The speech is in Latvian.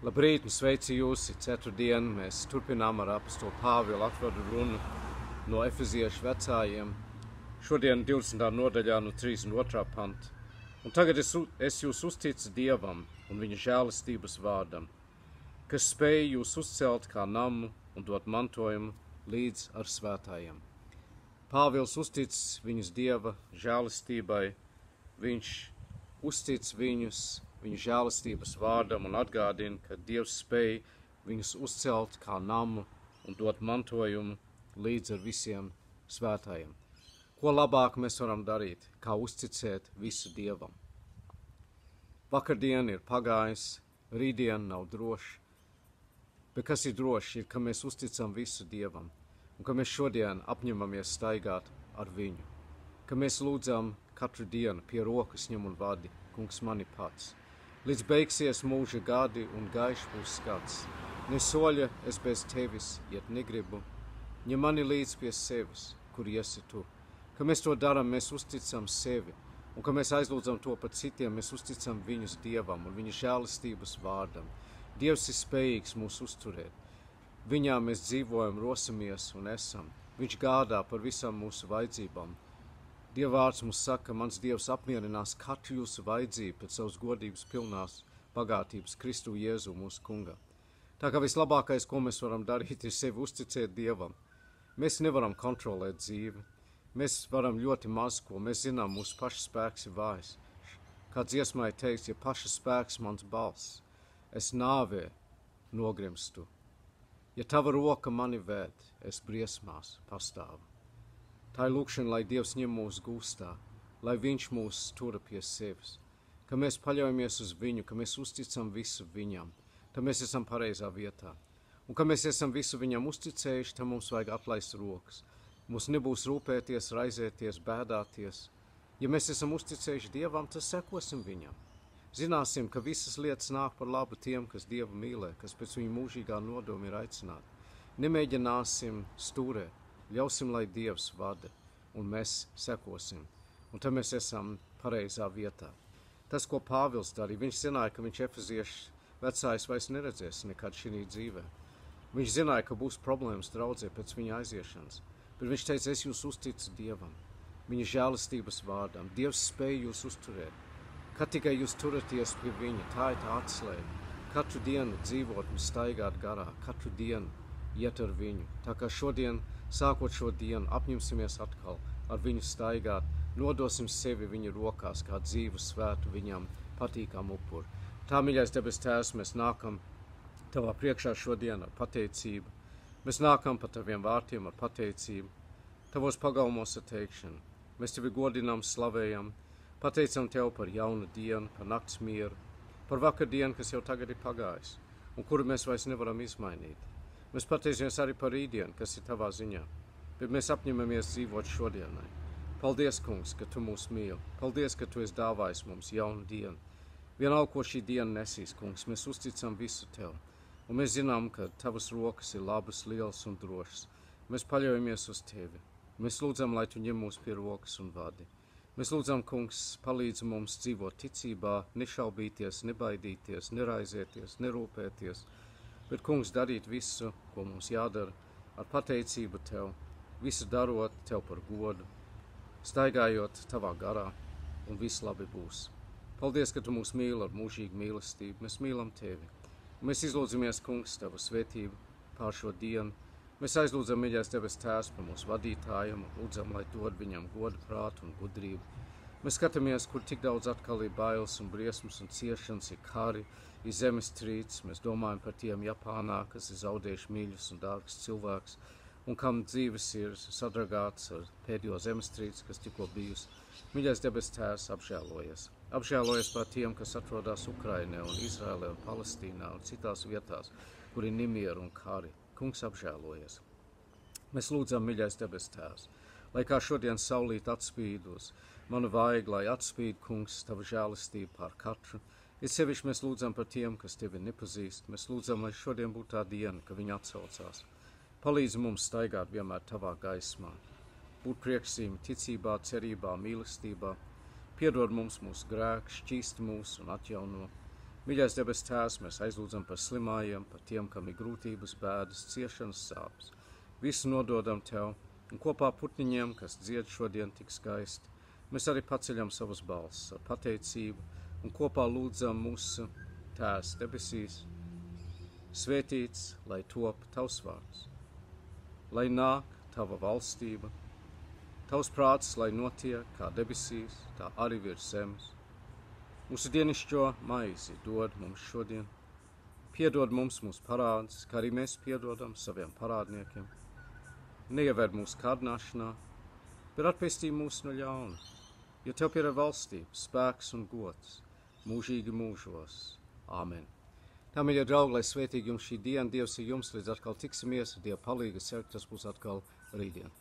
Labrīt, un sveici jūs! Ceturtdienu mēs turpinām ar apostolu Pāvilu atvadu runu no Efeziešu vecājiem. Šodien 20. nodaļā no 32. panta. Un tagad es jūs uzticu Dievam un viņa žēlistības vārdam, kas spēj jūs uzcelt kā namu un dot mantojumu līdz ar svētājiem. Pāvils uztic viņus Dieva žēlistībai, viņš uztic viņus viņa žēlistības vārdam un atgādina, ka Dievs spēj viņus uzcelt kā namu un dot mantojumu līdz ar visiem svētājiem. Ko labāk mēs varam darīt, kā uzticēt visu Dievam? Vakardien ir pagājis, rītdien nav droši, bet kas ir droši, ir, ka mēs uzticam visu Dievam un ka mēs šodien apņemamies staigāt ar viņu, ka mēs lūdzam katru dienu pie rokas ņem un vadi, kungs mani pats. Līdz beigsies mūža gadi un gaišs būs skats. Ne soļa es bez tevis iet negribu, ņem mani līdz pie sevis, kur iesi tu. Ka mēs to darām, mēs uzticam sevi, un ka mēs aizlūdzam to par citiem, mēs uzticam viņus Dievam un viņa žēlistības vārdam. Dievs ir spējīgs mūs uzturēt. Viņā mēs dzīvojam, rosimies un esam. Viņš gādā par visām mūsu vajadzībām. Dieva vārds mums saka, mans Dievs apmierinās katru jūsu vajadzību pēc savas godības pilnās bagātības Kristu Jēzu mūsu kunga. Tā kā vislabākais, ko mēs varam darīt, ir sevi uzticēt Dievam. Mēs nevaram kontrolēt dzīvi. Mēs varam ļoti maz ko. Mēs zinām, mūsu paša spēks ir vājs. Kā dziesmai teiks, ja paša spēks mans balss, es nāvē nogrimstu. Ja tava roka mani vēd, es briesmās pastāvu. Tā ir lūkšana, lai Dievs ņem mūs gūstā, lai viņš mūs tura pie sevis, ka mēs paļaujamies uz viņu, ka mēs uzticam visu viņam, ka mēs esam pareizā vietā. Un ka mēs esam visu viņam uzticējuši, tad mums vajag atlaist rokas. Mums nebūs rūpēties, raizēties, bēdāties. Ja mēs esam uzticējuši Dievam, tad sekosim viņam. Zināsim, ka visas lietas nāk par labu tiem, kas Dievu mīlē, kas pēc viņa mūžīgā nodoma ir aicināti. Nemēģināsim stūrēt. Ļausim, lai Dievs vada, un mēs sekosim, un tad mēs esam pareizā vietā. Tas, ko Pāvils darīja, viņš zināja, ka viņš efeziešu vecājs vairs neredzēs nekad šī dzīvē. Viņš zināja, ka būs problēmas draudzē pēc viņa aiziešanas, bet viņš teica, es jūs uzticu Dievam, viņa žēlistības vārdam. Dievs spēj jūs uzturēt, kad tikai jūs turaties pie viņa, tā ir tā atslēga. Katru dienu dzīvot un staigāt garā, katru dienu iet ar viņu. Tā kā šodien, sākot šo dienu, apņemsimies atkal ar viņu staigāt, nodosim sevi viņa rokās kā dzīvu svētu viņam patīkam upuri. Tā, mīļais debes Tēvs, mēs nākam tavā priekšā šodien ar pateicību. Mēs nākam pa taviem vārtiem ar pateicību, tavos pagalmos ar teikšanu. Mēs tevi godinām, slavējam, pateicam tev par jaunu dienu, par nakts mieru, par vakardienu, kas jau tagad ir pagājis un kuru mēs vairs nevaram izmainīt. Mēs pateicamies arī par rītdienu, kas ir tavā ziņā, bet mēs apņemamies dzīvot šodienai. Paldies, kungs, ka tu mūs mīli. Paldies, ka tu esi dāvājis mums jaunu dienu. Vienalga, ko šī diena nesīs, kungs, mēs uzticam visu tev. Un mēs zinām, ka tavas rokas ir labas, lielas un drošas. Mēs paļaujamies uz tevi. Mēs lūdzam, lai tu ņem mūs pie rokas un vadi. Mēs lūdzam, kungs, palīdzi mums dzīvot ticībā, nešaubīties, nebaidīties, neraizēties, nerūpēties. Bet, kungs, darīt visu, ko mums jādara, ar pateicību tev, visu darot tev par godu, staigājot tavā garā, un viss labi būs. Paldies, ka tu mūs mīli ar mūžīgu mīlestību. Mēs mīlam tevi. Un mēs izlūdzamies, kungs, tavu svētību pār šo dienu. Mēs aizlūdzam, mīļais debes Tēvs, par mūsu vadītājiem un lūdzam, lai dod viņam godu, prātu un gudrību. Mēs skatāmies, kur tik daudz atkal ir bailes un briesmas un ciešanas, ir kari, ir zemestrīces. Mēs domājam par tiem Japānā, kas ir zaudējuši mīļus un dārgus cilvēkus, un kam dzīves ir sadragāts ar pēdējo zemestrīci, kas tikko bijusi. Mīļais debes Tēvs, apžēlojies. Apžēlojies par tiem, kas atrodas Ukrainā un Izrēlē un Palestīnā un citās vietās, kur ir nemieru un kari. Kungs, apžēlojies. Mēs lūdzam, mīļais debes Tēvs, lai kā šodien saulīt atspīd uz manu vaigu, lai atspīd, kungs, tava žēlistība pār katru. Ir sevišķi mēs lūdzam par tiem, kas tevi nepazīst. Mēs lūdzam, lai šodien būtu tā diena, ka viņi atsaucās. Palīdzi mums staigāt vienmēr tavā gaismā. Būt priekšsīm ticībā, cerībā, mīlestībā. Piedod mums mūsu grēkus, šķīsti mūs un atjauno. Mīļais debes Tēvs, mēs aizlūdzam par slimājiem, par tiem, kam ir grūtības, bēdas, ciešanas, sāpes. Visu nododam Tev, un kopā putniņiem, kas dzied šodien tik skaisti, mēs arī paceļam savas balsis ar pateicību, un kopā lūdzam mūsu Tēvs debesīs. Svētīts, lai top Tavs vārds, lai nāk Tava valstība, Tavs prāts, lai notiek kā debesīs, tā arī virs zemes. Mūsu dienišķo maizi dod mums šodien, piedod mums mūsu parādus, kā arī mēs piedodam saviem parādniekiem. Neieved mūsu kārdināšanā, bet atpestī mūs no ļauna, jo Tev pieder valstība, spēks un gods, mūžīgi mūžos. Āmen. Tā, mīļie draugi, lai svētīgi jums šī diena, Dievs ir jums, līdz atkal tiksimies, Dieva palīga cerk, tas būs atkal rītdien.